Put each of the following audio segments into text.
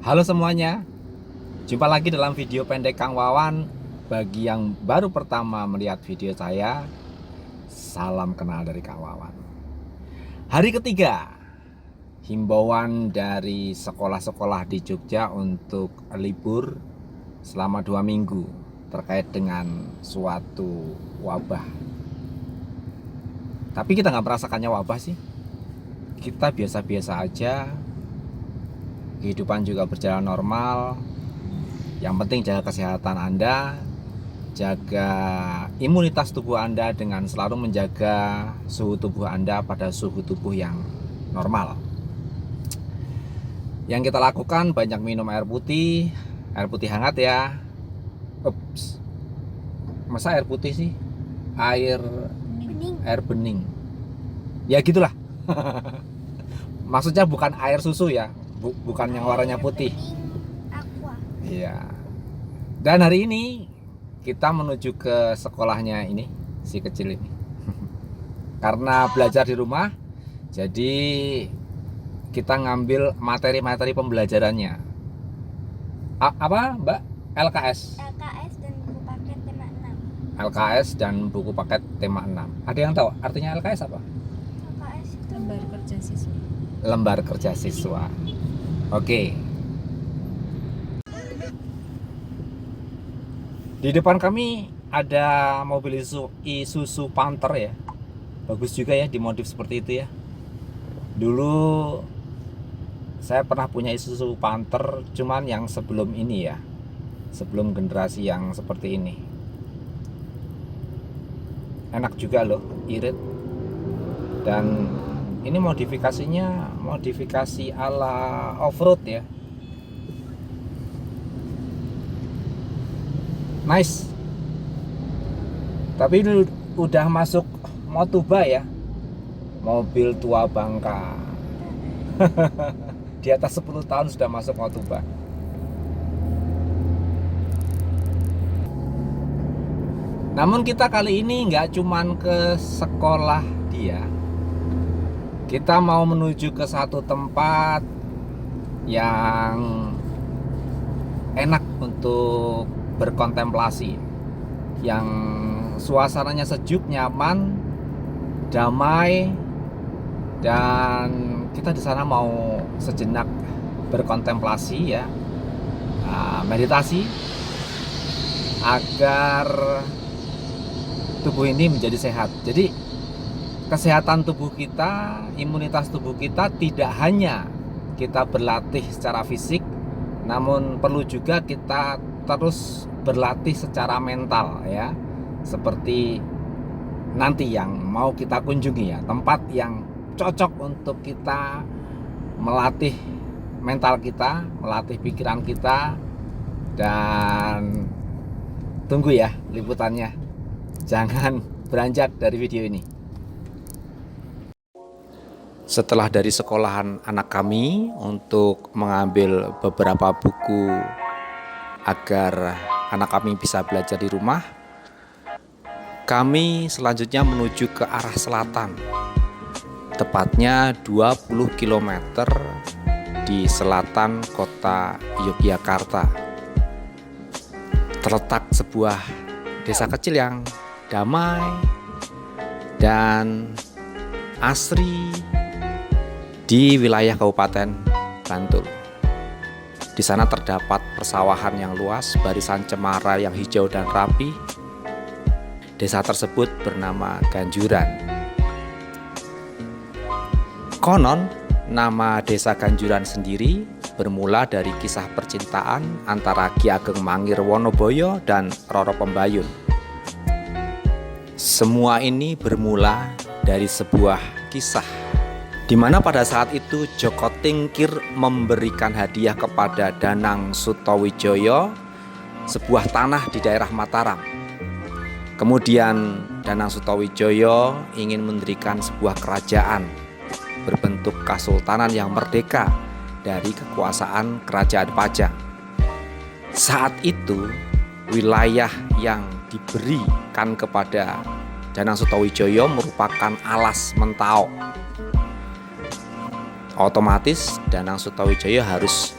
Halo semuanya, jumpa lagi dalam video pendek Kang Wawan. Bagi yang baru pertama melihat video saya, salam kenal dari Kang Wawan. Hari ketiga, himbauan dari sekolah-sekolah di Jogja untuk libur selama 2 minggu terkait dengan suatu wabah. Tapi kita nggak merasakannya wabah sih, kita biasa-biasa aja. Kehidupan juga berjalan normal. Yang penting jaga kesehatan Anda, jaga imunitas tubuh Anda dengan selalu menjaga suhu tubuh Anda pada suhu tubuh yang normal. Yang kita lakukan banyak minum air putih hangat ya. Ups, masa air putih sih? Air bening. Ya gitulah. Maksudnya bukan air susu ya, bukan yang warnanya putih. Iya. Dan hari ini kita menuju ke sekolahnya ini, si kecil ini. Karena belajar di rumah, jadi kita ngambil materi-materi pembelajarannya. Apa, Mbak? LKS. LKS dan buku paket tema 6. LKS dan buku paket tema 6. Ada yang tahu artinya LKS apa? LKS itu Lembar kerja siswa. Lembar kerja siswa. Oke. Di depan kami ada mobil Isuzu Panther ya. Bagus juga ya dimodif seperti itu ya. Dulu saya pernah punya Isuzu Panther, cuman yang sebelum ini ya. Sebelum generasi yang seperti ini. Enak juga loh, irit. Dan ini modifikasinya modifikasi ala off-road ya. Nice. Tapi ini udah masuk Motuba ya. Mobil tua bangka. Di atas 10 tahun sudah masuk Motuba. Namun kita kali ini nggak cuman ke sekolah dia. Kita mau menuju ke satu tempat yang enak untuk berkontemplasi, yang suasananya sejuk, nyaman, damai, dan kita di sana mau sejenak berkontemplasi ya, meditasi agar tubuh ini menjadi sehat. Jadi kesehatan tubuh kita, imunitas tubuh kita tidak hanya kita berlatih secara fisik, namun perlu juga kita terus berlatih secara mental ya. Seperti nanti yang mau kita kunjungi ya, tempat yang cocok untuk kita melatih mental kita, melatih pikiran kita. Dan tunggu ya liputannya. Jangan beranjak dari video ini. Setelah dari sekolahan anak kami untuk mengambil beberapa buku agar anak kami bisa belajar di rumah, kami selanjutnya menuju ke arah selatan, tepatnya 20 km di selatan kota Yogyakarta. Terletak sebuah desa kecil yang damai dan asri di wilayah Kabupaten Bantul. Di sana terdapat persawahan yang luas, barisan cemara yang hijau dan rapi. Desa tersebut bernama Ganjuran. Konon, nama desa Ganjuran sendiri bermula dari kisah percintaan antara Ki Ageng Mangir Wonoboyo dan Roro Pembayun. Semua ini bermula dari sebuah kisah di mana pada saat itu Joko Tingkir memberikan hadiah kepada Danang Sutawijaya sebuah tanah di daerah Mataram. Kemudian Danang Sutawijaya ingin mendirikan sebuah kerajaan berbentuk kesultanan yang merdeka dari kekuasaan kerajaan Pajang. Saat itu wilayah yang diberikan kepada Danang Sutawijaya merupakan alas Mentao. Otomatis Danang Sutawijaya harus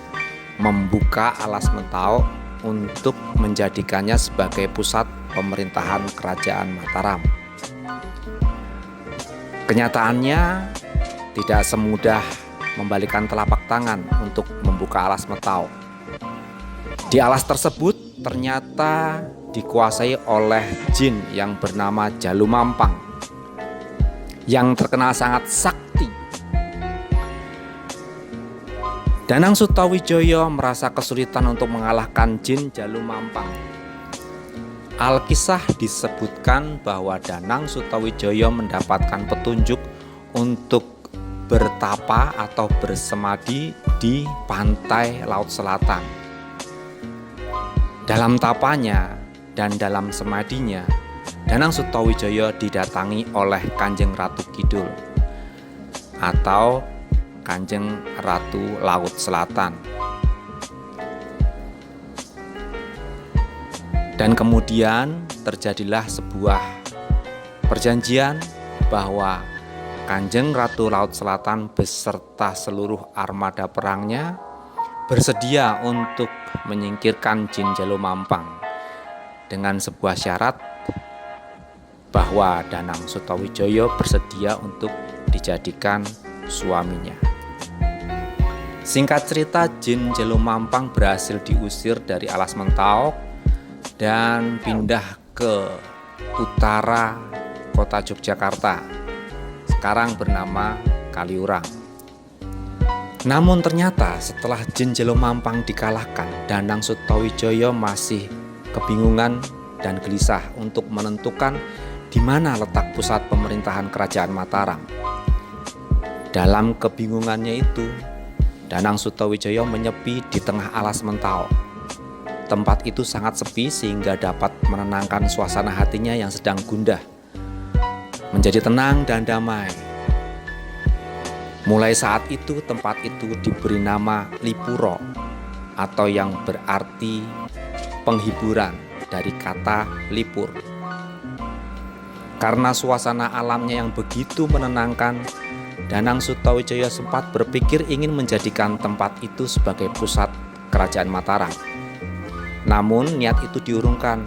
membuka Alas Mentawai untuk menjadikannya sebagai pusat pemerintahan Kerajaan Mataram. Kenyataannya tidak semudah membalikan telapak tangan untuk membuka Alas Mentawai. Di alas tersebut ternyata dikuasai oleh jin yang bernama Jalumampang, yang terkenal sangat sakti. Danang Sutawijaya merasa kesulitan untuk mengalahkan jin Jalumampang. Alkisah disebutkan bahwa Danang Sutawijaya mendapatkan petunjuk untuk bertapa atau bersemadi di pantai Laut Selatan. Dalam tapanya dan dalam semadinya, Danang Sutawijaya didatangi oleh Kanjeng Ratu Kidul atau Kanjeng Ratu Laut Selatan. Dan kemudian terjadilah sebuah perjanjian bahwa Kanjeng Ratu Laut Selatan beserta seluruh armada perangnya bersedia untuk menyingkirkan jin Jalumampang dengan sebuah syarat bahwa Danang Sutawijaya bersedia untuk dijadikan suaminya. Singkat cerita, jin Jalumampang berhasil diusir dari Alas Mentawai dan pindah ke utara kota Yogyakarta, sekarang bernama Kaliurang. Namun ternyata setelah jin Jalumampang dikalahkan, Danang Sutawijaya masih kebingungan dan gelisah untuk menentukan di mana letak pusat pemerintahan Kerajaan Mataram. Dalam kebingungannya itu, Danang Sutawijaya menyepi di tengah Alas Mentawai. Tempat itu sangat sepi sehingga dapat menenangkan suasana hatinya yang sedang gundah, menjadi tenang dan damai. Mulai saat itu tempat itu diberi nama Lipuro atau yang berarti penghiburan dari kata lipur. Karena suasana alamnya yang begitu menenangkan, Danang Sutawijaya sempat berpikir ingin menjadikan tempat itu sebagai pusat Kerajaan Mataram. Namun niat itu diurungkan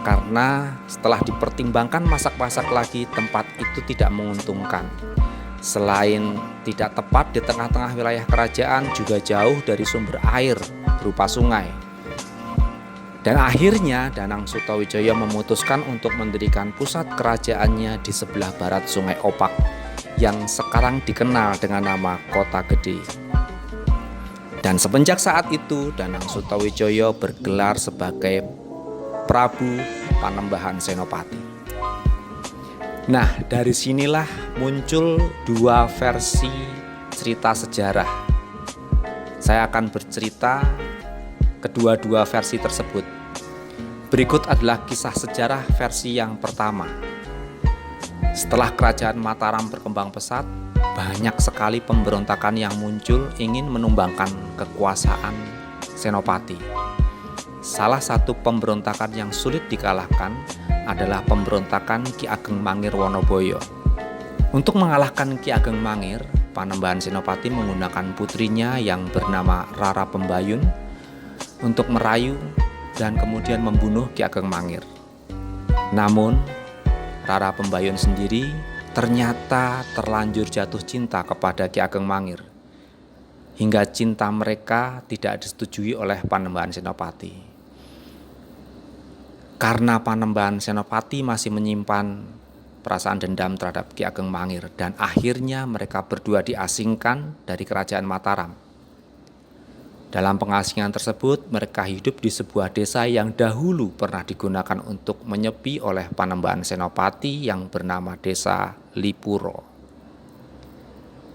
karena setelah dipertimbangkan masak-masak lagi, tempat itu tidak menguntungkan. Selain tidak tepat di tengah-tengah wilayah kerajaan, juga jauh dari sumber air berupa sungai. Dan akhirnya Danang Sutawijaya memutuskan untuk mendirikan pusat kerajaannya di sebelah barat Sungai Opak yang sekarang dikenal dengan nama Kota Gede. Dan semenjak saat itu Danang Sutawijaya bergelar sebagai Prabu Panembahan Senopati. Nah, dari sinilah muncul dua versi cerita sejarah. Saya akan bercerita kedua-dua versi tersebut. Berikut adalah kisah sejarah versi yang pertama. Setelah Kerajaan Mataram berkembang pesat, banyak sekali pemberontakan yang muncul ingin menumbangkan kekuasaan Senopati. Salah satu pemberontakan yang sulit dikalahkan adalah pemberontakan Ki Ageng Mangir Wonoboyo. Untuk mengalahkan Ki Ageng Mangir, Panembahan Senopati menggunakan putrinya yang bernama Rara Pembayun untuk merayu dan kemudian membunuh Ki Ageng Mangir. Namun Rara Pembayun sendiri ternyata terlanjur jatuh cinta kepada Ki Ageng Mangir, hingga cinta mereka tidak disetujui oleh Panembahan Senopati. Karena Panembahan Senopati masih menyimpan perasaan dendam terhadap Ki Ageng Mangir, dan akhirnya mereka berdua diasingkan dari Kerajaan Mataram. Dalam pengasingan tersebut, mereka hidup di sebuah desa yang dahulu pernah digunakan untuk menyepi oleh Panembahan Senopati yang bernama Desa Lipuro.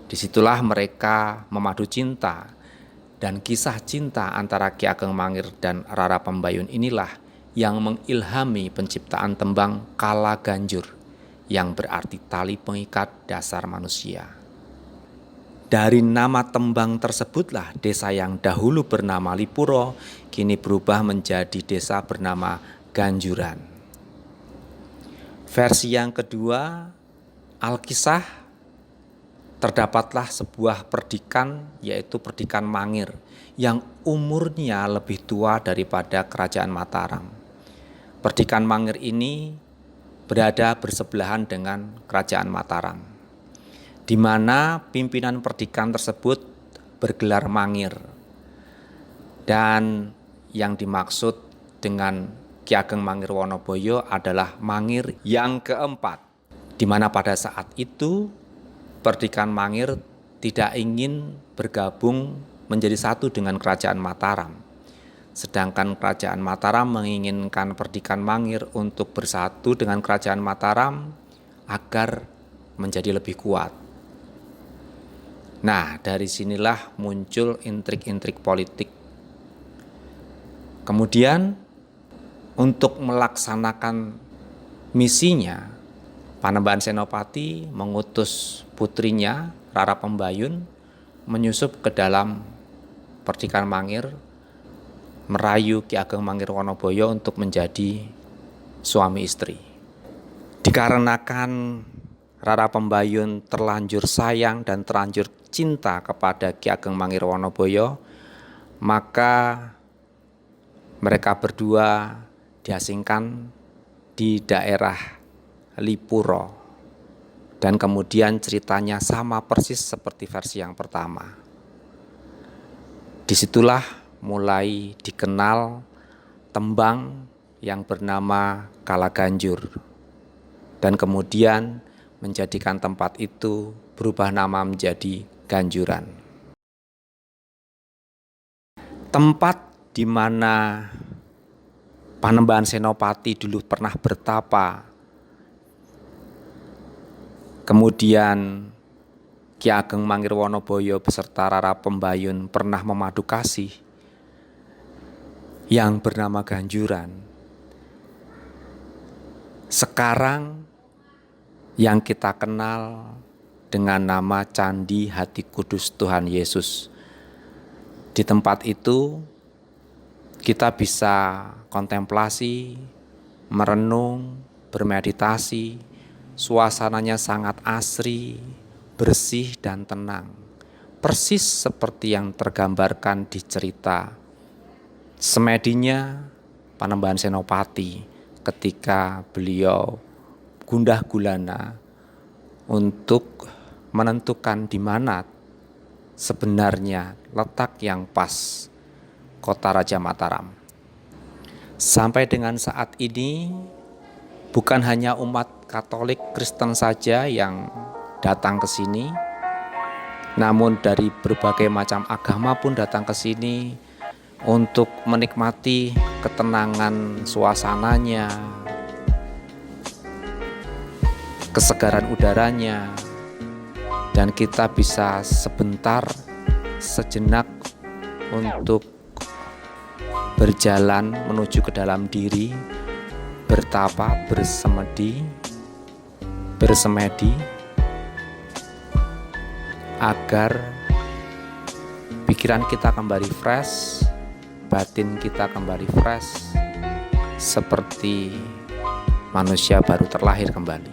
Disitulah mereka memadu cinta, dan kisah cinta antara Ki Ageng Mangir dan Rara Pembayun inilah yang mengilhami penciptaan tembang Kala Ganjur yang berarti tali pengikat dasar manusia. Dari nama tembang tersebutlah desa yang dahulu bernama Lipuro kini berubah menjadi desa bernama Ganjuran. Versi yang kedua, Alkisah terdapatlah sebuah perdikan, yaitu perdikan Mangir, yang umurnya lebih tua daripada kerajaan Mataram. Perdikan Mangir ini berada bersebelahan dengan kerajaan Mataram, di mana pimpinan perdikan tersebut bergelar Mangir. Dan yang dimaksud dengan Ki Ageng Mangir Wonoboyo adalah Mangir yang keempat, di mana pada saat itu Perdikan Mangir tidak ingin bergabung menjadi satu dengan kerajaan Mataram. Sedangkan kerajaan Mataram menginginkan Perdikan Mangir untuk bersatu dengan kerajaan Mataram agar menjadi lebih kuat. Nah, dari sinilah muncul intrik-intrik politik. Kemudian untuk melaksanakan misinya, Panembahan Senopati mengutus putrinya Rara Pembayun menyusup ke dalam Perdikan Mangir, merayu Ki Ageng Mangir Wonoboyo untuk menjadi suami istri. Dikarenakan Rara Pembayun terlanjur sayang dan terlanjur cinta kepada Ki Ageng Mangir Wonoboyo, maka mereka berdua diasingkan di daerah Lipuro, dan kemudian ceritanya sama persis seperti versi yang pertama. Disitulah mulai dikenal tembang yang bernama Kalaganjur, dan kemudian menjadikan tempat itu berubah nama menjadi Ganjuran. Tempat di mana Panembahan Senopati dulu pernah bertapa, kemudian Ki Ageng Mangir Wonoboyo beserta Rara Pembayun pernah memadu kasih, yang bernama Ganjuran. Sekarang yang kita kenal dengan nama Candi Hati Kudus Tuhan Yesus. Di tempat itu kita bisa kontemplasi, merenung, bermeditasi. Suasananya sangat asri, bersih dan tenang, persis seperti yang tergambarkan di cerita semedinya Panembahan Senopati ketika beliau gundah gulana untuk menentukan di mana sebenarnya letak yang pas kota Raja Mataram. Sampai dengan saat ini bukan hanya umat Katolik Kristen saja yang datang ke sini, namun dari berbagai macam agama pun datang ke sini untuk menikmati ketenangan suasananya, kesegaran udaranya, dan kita bisa sebentar, sejenak untuk berjalan menuju ke dalam diri, bertapa, bersemedi agar pikiran kita kembali fresh, batin kita kembali fresh, seperti manusia baru terlahir kembali.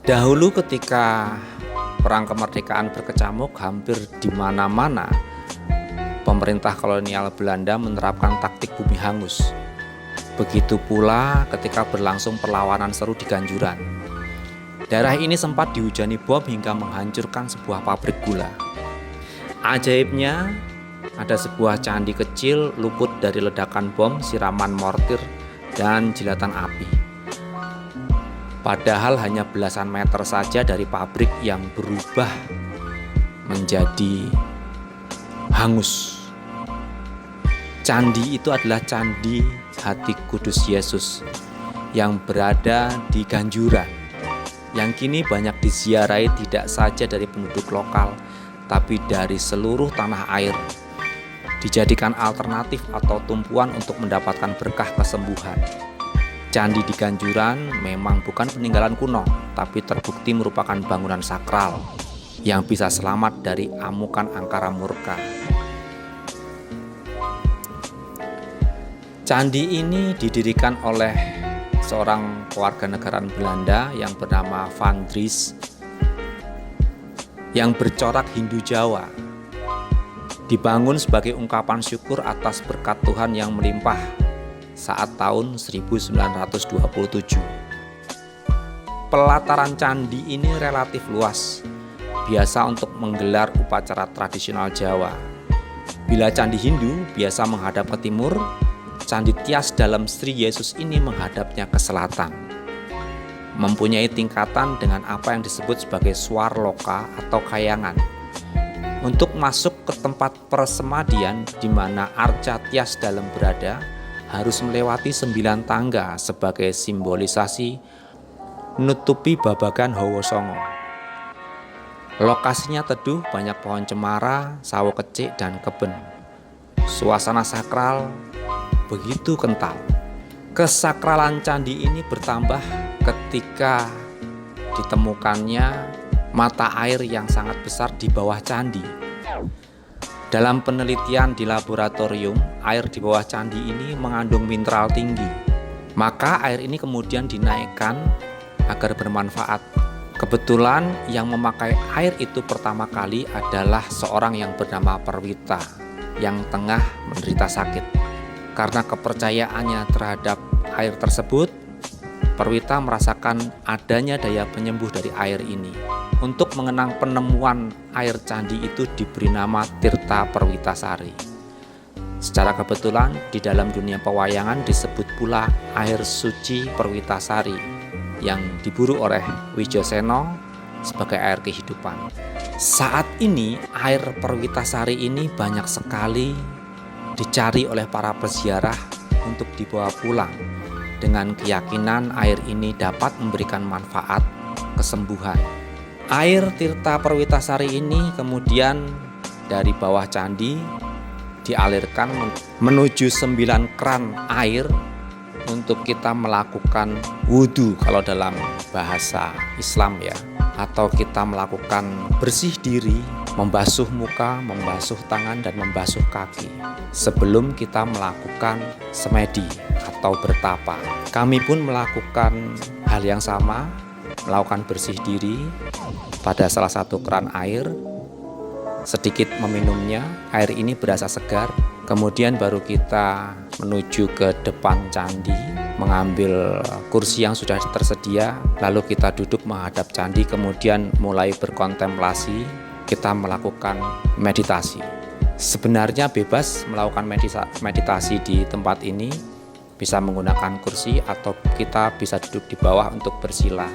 Dahulu ketika perang kemerdekaan berkecamuk, hampir di mana-mana pemerintah kolonial Belanda menerapkan taktik bumi hangus. Begitu pula ketika berlangsung perlawanan seru di Ganjuran. Daerah ini sempat dihujani bom hingga menghancurkan sebuah pabrik gula. Ajaibnya, ada sebuah candi kecil luput dari ledakan bom, siraman mortir, dan jilatan api. Padahal hanya belasan meter saja dari pabrik yang berubah menjadi hangus. Candi itu adalah Candi Hati Kudus Yesus yang berada di Ganjuran, yang kini banyak diziarahi tidak saja dari penduduk lokal, tapi dari seluruh tanah air. Dijadikan alternatif atau tumpuan untuk mendapatkan berkah kesembuhan. Candi di Ganjuran memang bukan peninggalan kuno, tapi terbukti merupakan bangunan sakral yang bisa selamat dari amukan angkara murka. Candi ini didirikan oleh seorang kewarganegaraan Belanda yang bernama Van Dries yang bercorak Hindu Jawa, dibangun sebagai ungkapan syukur atas berkat Tuhan yang melimpah saat tahun 1927. Pelataran candi ini relatif luas, biasa untuk menggelar upacara tradisional Jawa. Bila candi Hindu biasa menghadap ke timur, candi Tias dalam Sri Yesus ini menghadapnya ke selatan. Mempunyai tingkatan dengan apa yang disebut sebagai swarloka atau kayangan. Untuk masuk ke tempat persemadian di mana arca Tias dalam berada, harus melewati 9 tangga sebagai simbolisasi nutupi babagan Hawa Sanga. Lokasinya teduh, banyak pohon cemara, sawo kecik, dan kebun. Suasana sakral begitu kental. Kesakralan candi ini bertambah ketika ditemukannya mata air yang sangat besar di bawah candi. Dalam penelitian di laboratorium, air di bawah candi ini mengandung mineral tinggi. Maka air ini kemudian dinaikkan agar bermanfaat. Kebetulan yang memakai air itu pertama kali adalah seorang yang bernama Perwita yang tengah menderita sakit. Karena kepercayaannya terhadap air tersebut, Perwita merasakan adanya daya penyembuh dari air ini. Untuk mengenang penemuan air candi itu diberi nama Tirta Perwitasari. Secara kebetulan di dalam dunia pewayangan disebut pula air suci Perwitasari yang diburu oleh Wijoseno sebagai air kehidupan. Saat ini air Perwitasari ini banyak sekali dicari oleh para peziarah untuk dibawa pulang dengan keyakinan air ini dapat memberikan manfaat kesembuhan. Air Tirta Perwitasari ini kemudian dari bawah candi dialirkan menuju 9 keran air untuk kita melakukan wudhu kalau dalam bahasa Islam ya, atau kita melakukan bersih diri, membasuh muka, membasuh tangan, dan membasuh kaki sebelum kita melakukan semedi atau bertapa. Kami pun melakukan hal yang sama, melakukan bersih diri pada salah satu keran air. Sedikit meminumnya, air ini berasa segar. Kemudian baru kita menuju ke depan candi, mengambil kursi yang sudah tersedia, lalu kita duduk menghadap candi, kemudian mulai berkontemplasi, kita melakukan meditasi. Sebenarnya bebas melakukan meditasi di tempat ini, bisa menggunakan kursi atau kita bisa duduk di bawah untuk bersila.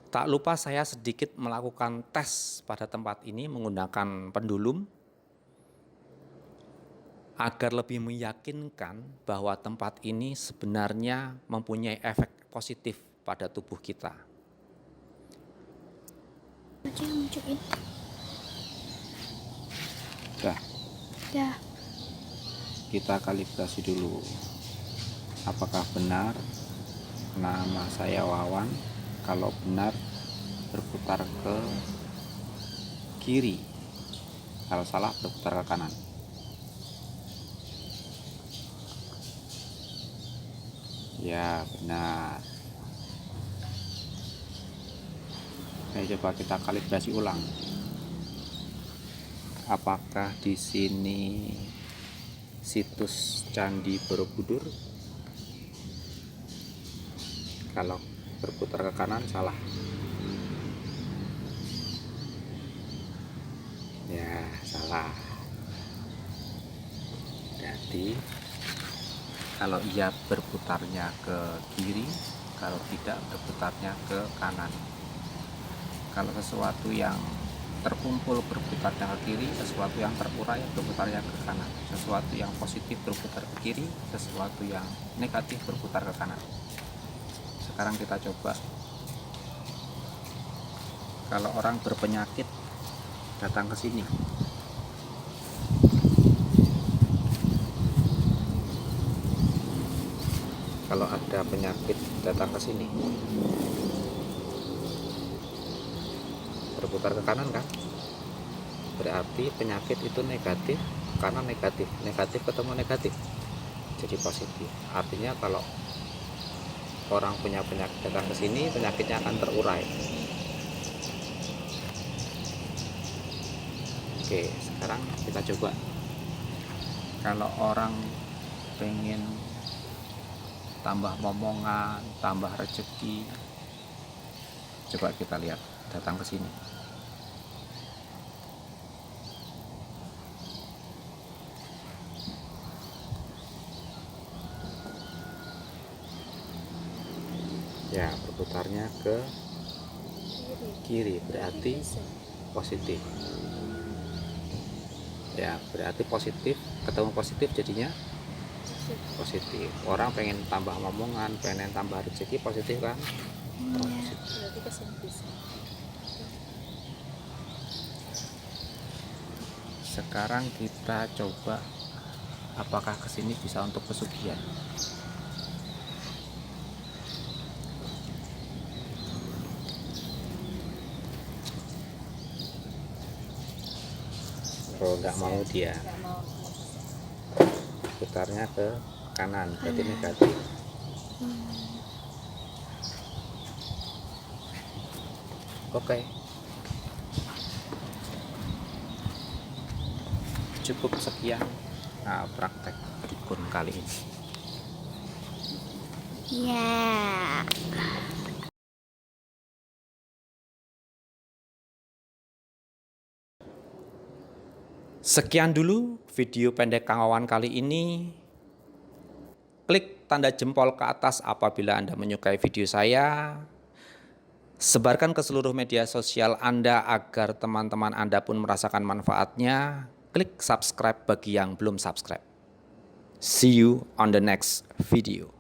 Tak lupa saya sedikit melakukan tes pada tempat ini menggunakan pendulum agar lebih meyakinkan bahwa tempat ini sebenarnya mempunyai efek positif pada tubuh kita. Ya. Kita kalibrasi dulu. Apakah benar nama saya Wawan? Kalau benar berputar ke kiri, kalau salah berputar ke kanan. Ya benar. Oke, coba kita kalibrasi ulang. Apakah di sini situs Candi Borobudur? Kalau berputar ke kanan salah. Ya salah. Jadi kalau ia berputarnya ke kiri, kalau tidak berputarnya ke kanan. Kalau sesuatu yang terkumpul berputarnya ke kiri, sesuatu yang terurai berputarnya ke kanan, sesuatu yang positif berputar ke kiri, sesuatu yang negatif berputar ke kanan. Sekarang kita coba, kalau orang berpenyakit datang ke sini, kalau ada penyakit datang ke sini, berputar ke kanan kan, berarti penyakit itu negatif, karena negatif ketemu negatif jadi positif. Artinya kalau orang punya penyakit datang ke sini, penyakitnya akan terurai. Oke, sekarang kita coba kalau orang pengen tambah momongan, tambah rezeki, coba kita lihat datang ke sini. Ya, berputarnya ke kiri berarti positif. Ya, berarti positif ketemu positif jadinya positif. Orang pengen tambah momongan, pengen tambah rezeki, positif kan? Berarti kesini bisa. Sekarang kita coba apakah kesini bisa untuk pesugihan. Oh, nggak mau dia, Nggak mau. putarnya ke kanan berarti negatif. Oke, cukup sekian praktek dukun kali ini. Ya. Sekian dulu video pendek Kang Wawan kali ini. Klik tanda jempol ke atas apabila Anda menyukai video saya. Sebarkan ke seluruh media sosial Anda agar teman-teman Anda pun merasakan manfaatnya. Klik subscribe bagi yang belum subscribe. See you on the next video.